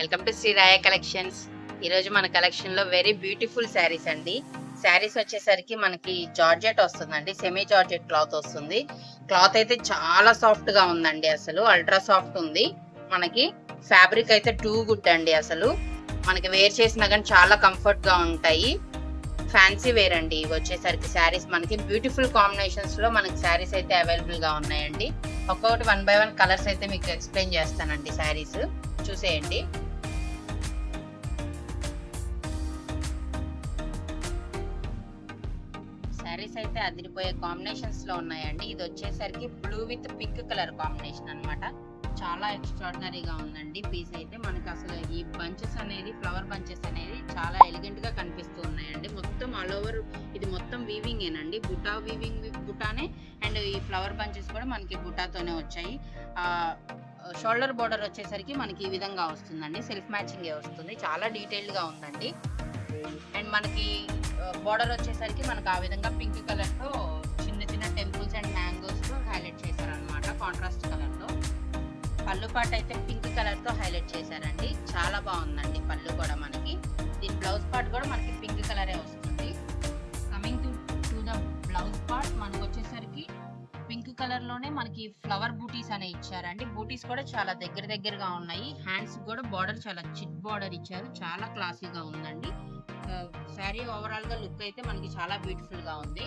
Welcome to Shri రాయ collections. ఈరోజు మన కలెక్షన్ లో వెరీ బ్యూటిఫుల్ శారీస్ అండి. శారీస్ వచ్చేసరికి మనకి జార్జెట్ వస్తుందండి, సెమీ జార్జెట్ క్లాత్ వస్తుంది. క్లాత్ అయితే చాలా సాఫ్ట్ గా ఉందండి, అసలు అల్ట్రా సాఫ్ట్ ఉంది. మనకి ఫ్యాబ్రిక్ అయితే టూ గుడ్ అండి, అసలు మనకి వేర్ చేసినా కానీ చాలా కంఫర్ట్ గా ఉంటాయి. ఫ్యాన్సీ వేర్ అండి ఇవి వచ్చేసరికి శారీస్. మనకి బ్యూటిఫుల్ కాంబినేషన్స్ లో మనకి శారీస్ అయితే అవైలబుల్ గా ఉన్నాయండి. ఒక్కొక్కటి 1 by 1 కలర్స్ అయితే మీకు ఎక్స్ప్లెయిన్ చేస్తానండి. శారీస్ చూసేయండి. శారీస్ అయితే అదిరిపోయే కాంబినేషన్స్ లో ఉన్నాయండి. ఇది వచ్చేసరికి blue with pink colour combination అన్నమాట. చాలా ఎక్స్ట్రాడినరీగా ఉందండి పీస్ అయితే. మనకి అసలు ఈ బంచెస్ అనేది, ఫ్లవర్ బంచెస్ అనేది చాలా ఎలిగెంట్ గా కనిపిస్తూ ఉన్నాయండి. మొత్తం ఆల్ ఓవర్ ఇది మొత్తం వీవింగ్ ఏనండి, బుటా వీవింగ్ బుటానే. అండ్ ఈ ఫ్లవర్ బంచెస్ కూడా మనకి బుటాతోనే వచ్చాయి. షోల్డర్ బోర్డర్ వచ్చేసరికి మనకి ఈ విధంగా వస్తుందండి, సెల్ఫ్ మ్యాచింగ్ వస్తుంది. చాలా డీటెయిల్డ్ గా ఉందండి. అండ్ మనకి బోర్డర్ వచ్చేసరికి మనకు ఆ విధంగా పింక్ కలర్ తో చిన్న చిన్న టెంపుల్స్ అండ్ మ్యాంగోస్ తో హైలైట్ చేశారనమాట, కాంట్రాస్ట్ కలర్ తో. పళ్ళు పాట అయితే పింక్ కలర్ తో హైలైట్ చేశారండి. చాలా బాగుందండి పళ్ళు కూడా మనకి. దీని బ్లౌజ్ పార్ట్ కూడా మనకి పింక్ కలరే వస్తుంది. Coming to the blouse part మనకు వచ్చేసరికి పింక్ కలర్ లోనే మనకి ఫ్లవర్ బూటీస్ అనే ఇచ్చారండి. బూటీస్ కూడా చాలా దగ్గరగా ఉన్నాయి. హ్యాండ్స్ కూడా బార్డర్ చాలా చిట్ బార్డర్ ఇచ్చారు. చాలా క్లాసీగా ఉందండి. శారీ ఓవరాల్ గా లుక్ అయితే మనకి చాలా బ్యూటిఫుల్ గా ఉంది.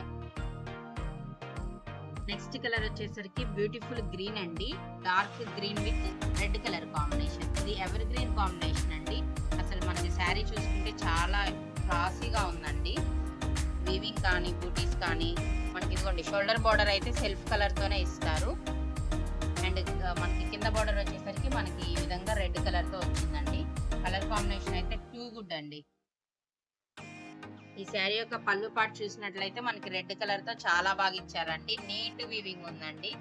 నెక్స్ట్ కలర్ వచ్చేసరికి బ్యూటిఫుల్ గ్రీన్ అండి, dark green with red colour combination. ఇది ఎవర్ గ్రీన్ కాంబినేషన్ అండి. అసలు మనకి శారీ చూసుకుంటే చాలా క్లాసీగా ఉందండి. వీవింగ్ కానీ బూటీస్ కానీ మనకి ఇదిగోండి. షోల్డర్ బార్డర్ అయితే సెల్ఫ్ కలర్ తోనే ఇస్తారు. అండ్ మనకి కింద బార్డర్ వచ్చేసరికి మనకి ఈ విధంగా రెడ్ కలర్ తో వచ్చిందండి. కలర్ కాంబినేషన్ అయితే టూ గుడ్ అండి. ఈ శారీ యొక్క పళ్ళు పార్ట్ చూసినట్లయితే మనకి రెడ్ కలర్ తో చాలా బాగా ఇచ్చారండి. నీట్ వీవింగ్ ఉందండి.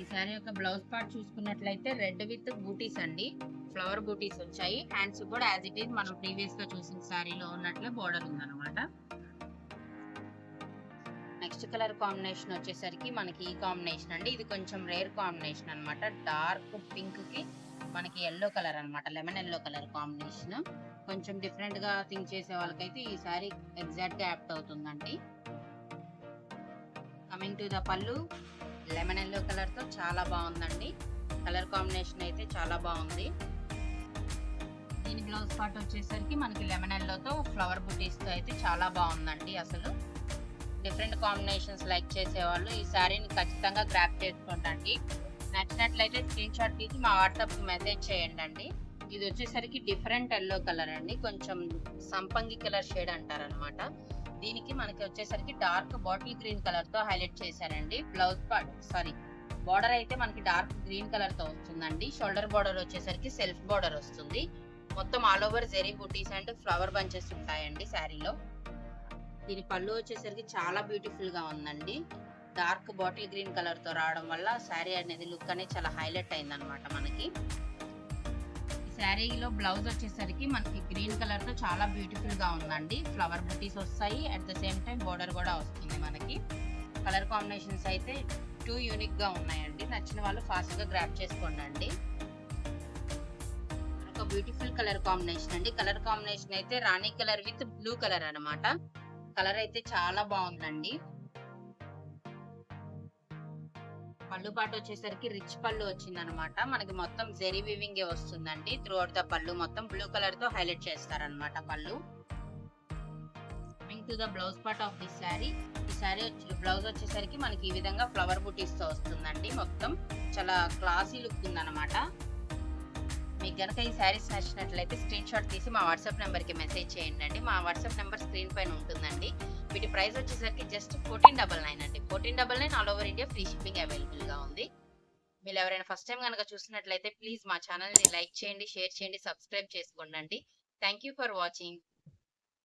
ఈ శారీ యొక్క బ్లౌజ్ పార్ట్ చూసుకున్నట్లయితే రెడ్ విత్ బూటీస్ అండి, ఫ్లవర్ బూటీస్ వచ్చాయి. హ్యాండ్స్ కూడా యాజ్ ఇట్ ఈస్ మనం ప్రీవియస్ గా చూసిన శారీలో ఉన్నట్లే బోర్డర్ ఉందన్నమాట. నెక్స్ట్ కలర్ కాంబినేషన్ వచ్చేసరికి మనకి ఈ కాంబినేషన్ అండి. ఇది కొంచెం రేర్ కాంబినేషన్ అన్నమాట. డార్క్ పింక్ కి మనకి ఎల్లో కలర్ అన్నమాట, లెమన్ ఎల్లో కలర్ కాంబినేషన్. కొంచెం డిఫరెంట్ గా థింక్ చేసే వాళ్ళకైతే ఈ సారీ ఎగ్జాక్ట్ గా యాప్ట్ అవుతుందండి. కమింగ్ టు ద పళ్ళు, లెమన్ ఎల్లో కలర్ తో చాలా బాగుందండి. కలర్ కాంబినేషన్ అయితే చాలా బాగుంది. దీని బ్లౌజ్ పార్ట్ వచ్చేసరికి మనకి లెమన్ ఎల్లో తో ఫ్లవర్ బుటీస్ తో అయితే చాలా బాగుందండి. అసలు డిఫరెంట్ కాంబినేషన్స్ లైక్ చేసే వాళ్ళు ఈ సారీని ఖచ్చితంగా గ్రాప్ చేసుకోండి. నచ్చినట్లయితే స్క్రీన్ షాట్ తీసి మా వాట్సాప్ కి మెసేజ్ చేయండి అండి. ఇది వచ్చేసరికి డిఫరెంట్ ఎల్లో కలర్ అండి, కొంచెం సంపంగి కలర్ షేడ్ అంటారనమాట. దీనికి మనకి వచ్చేసరికి డార్క్ బాటిల్ గ్రీన్ కలర్ తో హైలైట్ చేశారండి. బ్లౌజ్ పార్ట్ బార్డర్ అయితే మనకి డార్క్ గ్రీన్ కలర్ తో వస్తుందండి. షోల్డర్ బార్డర్ వచ్చేసరికి సెల్ఫ్ బార్డర్ వస్తుంది. మొత్తం all over zari butis and flower bunches ఉంటాయండి శారీలో. దీని పళ్ళు వచ్చేసరికి చాలా బ్యూటిఫుల్ గా ఉందండి. డార్క్ బాటిల్ గ్రీన్ కలర్ తో రావడం వల్ల శారీ అనేది లుక్ అనేది చాలా హైలైట్ అయింది అనమాట మనకి. శారీలో బ్లౌజ్ వచ్చేసరికి మనకి గ్రీన్ కలర్ తో చాలా బ్యూటిఫుల్ గా ఉందండి. ఫ్లవర్ బుటీస్ వస్తాయి, at the same time border కూడా వస్తుంది మనకి. కలర్ కాంబినేషన్స్ అయితే టూ యూనిక్ గా ఉన్నాయండి. నచ్చిన వాళ్ళు ఫాస్ట్ గా గ్రాప్ చేసుకోండి. ఒక బ్యూటిఫుల్ కలర్ కాంబినేషన్ అండి. కలర్ కాంబినేషన్ అయితే రాణి కలర్ విత్ బ్లూ కలర్ అన్నమాట. కలర్ అయితే చాలా బాగుందండి. పళ్ళు పాటు వచ్చేసరికి రిచ్ పళ్ళు వచ్చింది అనమాట. మనకి మొత్తం జెరీ వీవింగ్ వస్తుందండి. త్రూ అవుట్ ద పళ్ళు మొత్తం బ్లూ కలర్ తో హైలైట్ చేస్తారనమాట పళ్ళు. Coming to the blouse part of this sari. ఈ శారీ బ్లౌజ్ వచ్చేసరికి మనకి ఈ విధంగా ఫ్లవర్ బూటీస్ తో వస్తుందండి. మొత్తం చాలా క్లాసీ లుక్ ఉందన్నమాట. మీకు గనక ఈ శారీస్ నచ్చినట్లయితే స్క్రీన్ షాట్ తీసి మా వాట్సాప్ నెంబర్ కి మెసేజ్ చేయండి అండి. మా వాట్సాప్ నెంబర్ స్క్రీన్ పైన ఉంటుందండి. వీటి ప్రైస్ వచ్చేసరికి జస్ట్ 1499 అండి. 1499 all over India free shipping available గా ఉంది. మీరు ఎవరైనా ఫస్ట్ టైం కనుక చూసినట్లయితే ప్లీజ్ మా ఛానల్ ని లైక్ చేయండి, షేర్ చేయండి, సబ్స్క్రైబ్ చేసుకోండి. Thank you for watching.